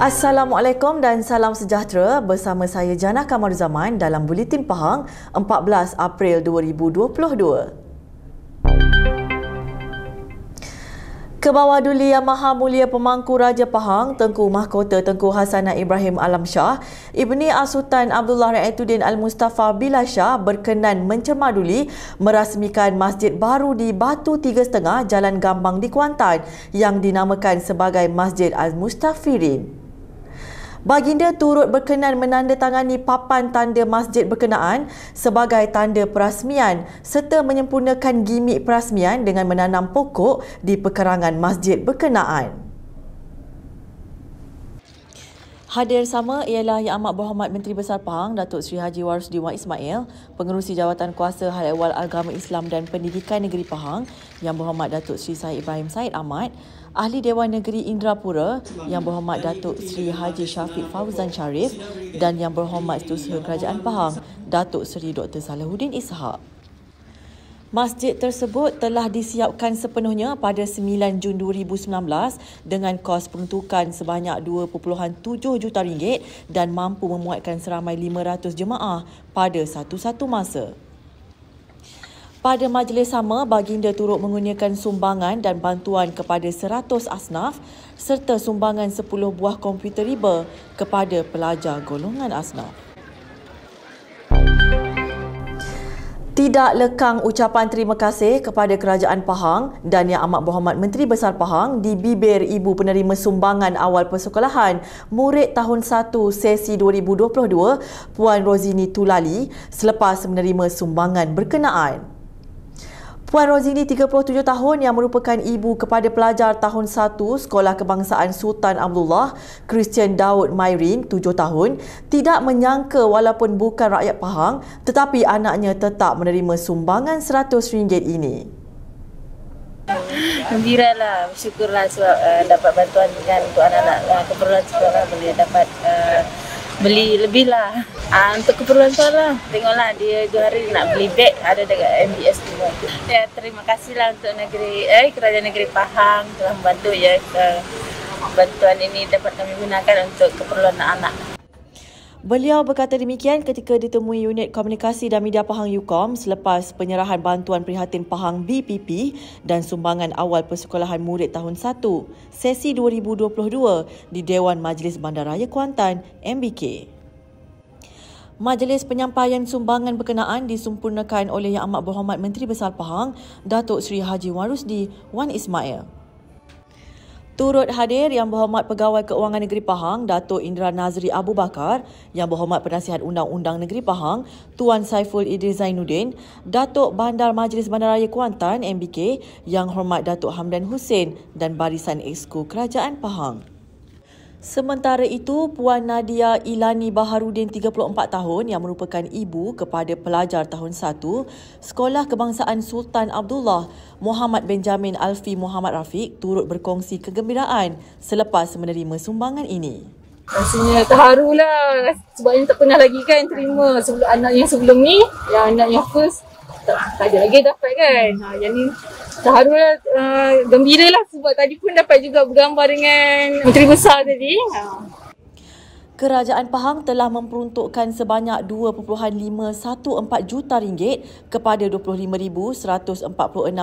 Assalamualaikum dan salam sejahtera, bersama saya Jannah Kamaruzaman dalam Buletin Pahang 14 April 2022. Kebawah Duli Yang Maha Mulia Pemangku Raja Pahang, Tengku Mahkota Tengku Hasanah Ibrahim Alam Shah, Ibni As-Sultan Abdullah Raituddin Al-Mustafa Billah Shah berkenan mencermaduli merasmikan masjid baru di Batu 3.5 Jalan Gambang di Kuantan yang dinamakan sebagai Masjid Al-Mustafirin. Baginda turut berkenan menandatangani papan tanda masjid berkenaan sebagai tanda perasmian serta menyempurnakan gimik perasmian dengan menanam pokok di pekarangan masjid berkenaan. Hadir sama ialah Yang Amat Berhormat Menteri Besar Pahang, Datuk Seri Haji Warusdi Wan Ismail, Pengerusi Jawatan Kuasa Hal Ehwal Agama Islam dan Pendidikan Negeri Pahang, Yang Berhormat Datuk Seri Syed Ibrahim Syed Ahmad, Ahli Dewan Negeri Indrapura, Yang Berhormat Datuk Seri Haji Syafiq Fauzan Sharif dan Yang Berhormat Setiausaha Kerajaan Pahang, Datuk Seri Dr. Salahuddin Ishak. Masjid tersebut telah disiapkan sepenuhnya pada 9 Jun 2019 dengan kos peruntukan sebanyak 2.7 juta ringgit dan mampu memuatkan seramai 500 jemaah pada satu-satu masa. Pada majlis sama, baginda turut mengurniakan sumbangan dan bantuan kepada 100 asnaf serta sumbangan 10 buah komputer riba kepada pelajar golongan asnaf. Tidak lekang ucapan terima kasih kepada Kerajaan Pahang dan Yang Amat Berhormat Menteri Besar Pahang di bibir Ibu Penerima Sumbangan Awal Persekolahan Murid Tahun 1 Sesi 2022, Puan Rozini Tulali selepas menerima sumbangan berkenaan. Puan Rozini, 37 tahun, yang merupakan ibu kepada pelajar tahun 1 Sekolah Kebangsaan Sultan Abdullah Christian Daud Mairin, 7 tahun, tidak menyangka walaupun bukan rakyat Pahang tetapi anaknya tetap menerima sumbangan RM100 ini. Gembiralah, bersyukurlah sebab dapat bantuan kan untuk anak-anak keperluan sekolah, boleh dapat beli lebih lah untuk keperluan sekolah. Tengoklah dia 2 hari nak beli beg ada dekat MBS tu. Ya, terima kasihlah untuk Kerajaan Negeri Pahang telah membantu ya, bantuan ini dapat kami gunakan untuk keperluan anak-anak. Beliau berkata demikian ketika ditemui Unit Komunikasi dan Media Pahang UKOM selepas penyerahan bantuan prihatin Pahang BPP dan sumbangan awal persekolahan murid tahun 1 sesi 2022 di Dewan Majlis Bandaraya Kuantan MBK. Majlis penyampaian sumbangan berkenaan disempurnakan oleh Yang Amat Berhormat Menteri Besar Pahang, Datuk Seri Haji Warusdi Wan Ismail. Turut hadir Yang Berhormat Pegawai Keuangan Negeri Pahang, Datuk Indra Nazri Abu Bakar, Yang Berhormat Penasihat Undang-Undang Negeri Pahang, Tuan Saiful Idris Zainuddin, Datuk Bandar Majlis Bandaraya Kuantan MBK, Yang Hormat Datuk Hamdan Hussein dan Barisan Exco Kerajaan Pahang. Sementara itu, Puan Nadia Ilani Baharudin, 34 tahun, yang merupakan ibu kepada pelajar tahun 1 Sekolah Kebangsaan Sultan Abdullah Muhammad Benjamin Alfi Muhammad Rafiq, turut berkongsi kegembiraan selepas menerima sumbangan ini. Rasanya terharu lah sebabnya tak pernah lagi kan terima sebelum anak yang sebelum ni, yang anak yang first tak ada lagi dapat kan. Yang ni terharu lah, gembira lah sebab tadi pun dapat juga bergambar dengan Menteri Besar tadi. Kerajaan Pahang telah memperuntukkan sebanyak 2.514 juta ringgit kepada 25,146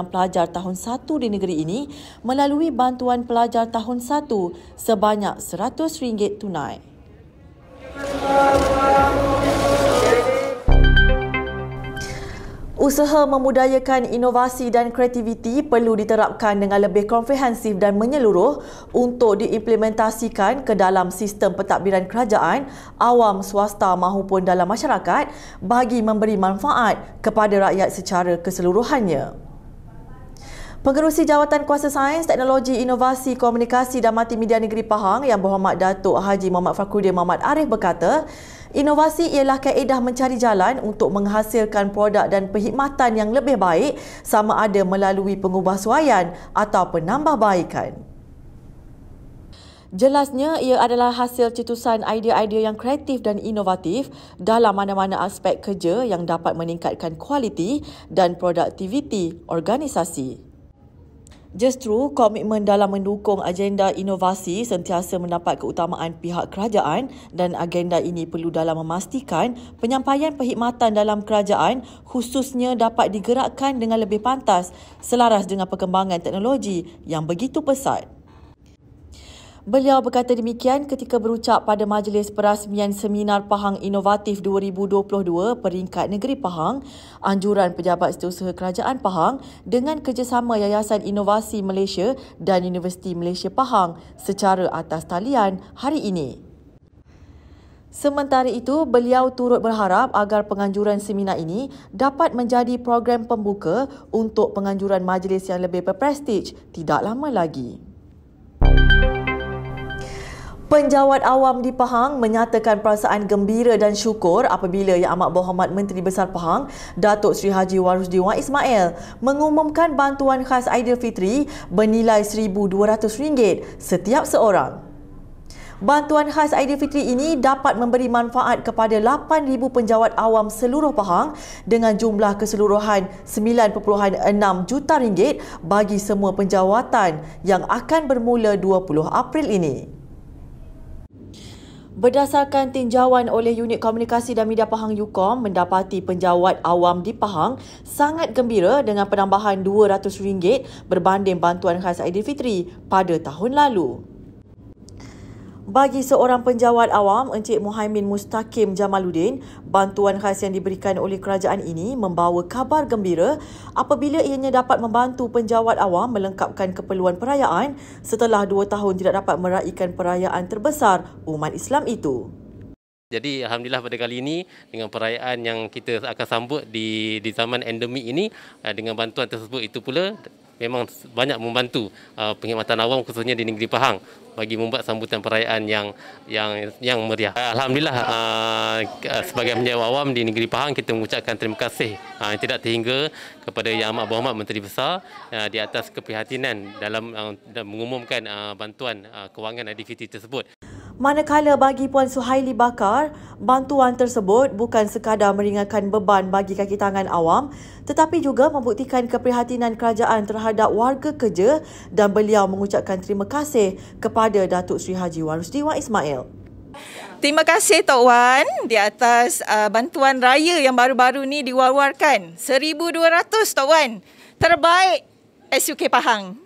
pelajar tahun 1 di negeri ini melalui bantuan pelajar tahun 1 sebanyak RM100 tunai. Usaha memudayakan inovasi dan kreativiti perlu diterapkan dengan lebih komprehensif dan menyeluruh untuk diimplementasikan ke dalam sistem pentadbiran kerajaan, awam, swasta maupun dalam masyarakat bagi memberi manfaat kepada rakyat secara keseluruhannya. Pengerusi Jawatan Kuasa Sains, Teknologi, Inovasi, Komunikasi dan Multimedia Negeri Pahang, Yang Berhormat Datuk Haji Muhammad Fakhruddin Muhammad Arif berkata, inovasi ialah kaedah mencari jalan untuk menghasilkan produk dan perkhidmatan yang lebih baik sama ada melalui pengubahsuaian atau penambahbaikan. Jelasnya, ia adalah hasil cetusan idea-idea yang kreatif dan inovatif dalam mana-mana aspek kerja yang dapat meningkatkan kualiti dan produktiviti organisasi. Justru komitmen dalam mendukung agenda inovasi sentiasa mendapat keutamaan pihak kerajaan dan agenda ini perlu dalam memastikan penyampaian perkhidmatan dalam kerajaan khususnya dapat digerakkan dengan lebih pantas selaras dengan perkembangan teknologi yang begitu pesat. Beliau berkata demikian ketika berucap pada majlis perasmian Seminar Pahang Inovatif 2022 peringkat negeri Pahang, anjuran Pejabat Setiausaha Kerajaan Pahang dengan kerjasama Yayasan Inovasi Malaysia dan Universiti Malaysia Pahang secara atas talian hari ini. Sementara itu, beliau turut berharap agar penganjuran seminar ini dapat menjadi program pembuka untuk penganjuran majlis yang lebih berprestij tidak lama lagi. Penjawat awam di Pahang menyatakan perasaan gembira dan syukur apabila Yang Amat Berhormat Menteri Besar Pahang, Datuk Seri Haji Warusdi Wan Ismail mengumumkan bantuan khas Aidilfitri bernilai RM1,200 setiap seorang. Bantuan khas Aidilfitri ini dapat memberi manfaat kepada 8,000 penjawat awam seluruh Pahang dengan jumlah keseluruhan RM9.6 juta bagi semua penjawatan yang akan bermula 20 April ini. Berdasarkan tinjauan oleh Unit Komunikasi dan Media Pahang UKOM, mendapati penjawat awam di Pahang sangat gembira dengan penambahan RM200 berbanding bantuan khas Aidilfitri pada tahun lalu. Bagi seorang penjawat awam, Encik Muhaimin Mustaqim Jamaluddin, bantuan khas yang diberikan oleh kerajaan ini membawa kabar gembira apabila ianya dapat membantu penjawat awam melengkapkan keperluan perayaan setelah 2 tahun tidak dapat meraihkan perayaan terbesar umat Islam itu. Jadi alhamdulillah pada kali ini dengan perayaan yang kita akan sambut di zaman endemik ini, dengan bantuan tersebut itu pula memang banyak membantu perkhidmatan awam khususnya di negeri Pahang bagi membuat sambutan perayaan yang meriah. Alhamdulillah sebagai penjawat awam di negeri Pahang kita mengucapkan terima kasih yang tidak terhingga kepada Yang Amat Berhormat Menteri Besar di atas keprihatinan dalam mengumumkan bantuan kewangan Aidilfitri tersebut. Manakala bagi Puan Suhaili Bakar, bantuan tersebut bukan sekadar meringankan beban bagi kaki tangan awam tetapi juga membuktikan keprihatinan kerajaan terhadap warga kerja dan beliau mengucapkan terima kasih kepada Datuk Seri Haji Warusdi Wan Ismail. Terima kasih Tok Wan di atas bantuan raya yang baru-baru ni diwar-warkan. 1,200 Tok Wan. Terbaik SUK Pahang.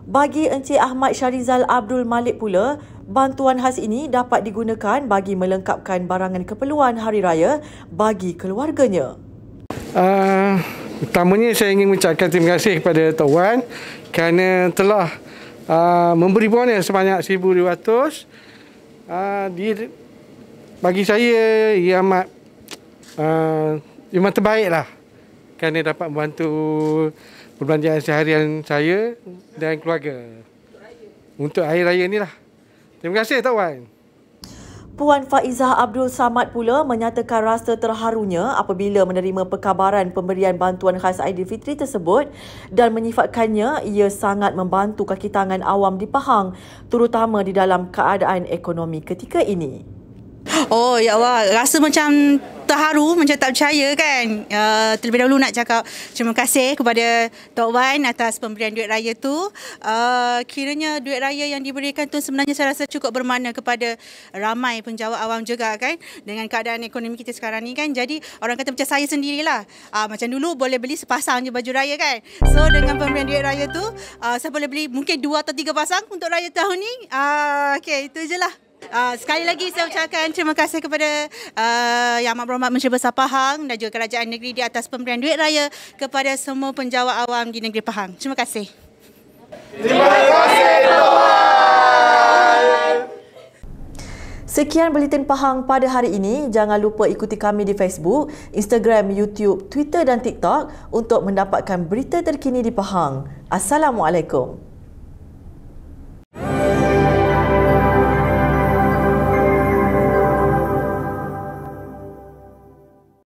Bagi Encik Ahmad Syarizal Abdul Malik pula, bantuan khas ini dapat digunakan bagi melengkapkan barangan keperluan hari raya bagi keluarganya. Pertamanya saya ingin mengucapkan terima kasih kepada Tok Wan kerana telah memberi bonus sebanyak 1,200. Bagi saya ia amat terbaik lah kerana dapat membantu perbelanjaan seharian saya dan keluarga untuk hari raya ni lah. Terima kasih Tok Wan. Puan Faizah Abdul Samad pula menyatakan rasa terharunya apabila menerima perkabaran pemberian bantuan khas Aidilfitri tersebut dan menyifatkannya ia sangat membantu kaki tangan awam di Pahang terutama di dalam keadaan ekonomi ketika ini. Oh ya Allah, rasa macam terharu, macam tak percaya kan. Terlebih dahulu nak cakap terima kasih kepada Tok Wan atas pemberian duit raya tu. Kiranya duit raya yang diberikan tu sebenarnya saya rasa cukup bermakna kepada ramai penjawat awam juga kan. Dengan keadaan ekonomi kita sekarang ni kan. Jadi orang kata macam saya sendirilah. Macam dulu boleh beli sepasang je baju raya kan. So dengan pemberian duit raya tu saya boleh beli mungkin 2 atau 3 pasang untuk raya tahun ni. Okey, itu je lah. Sekali lagi saya ucapkan terima kasih kepada Yang Amat Berhormat Menteri Besar Pahang dan juga kerajaan negeri di atas pemberian duit raya kepada semua penjawat awam di negeri Pahang. Terima kasih. Terima kasih Tuan. Sekian Buletin Pahang pada hari ini. Jangan lupa ikuti kami di Facebook, Instagram, YouTube, Twitter dan TikTok untuk mendapatkan berita terkini di Pahang. Assalamualaikum.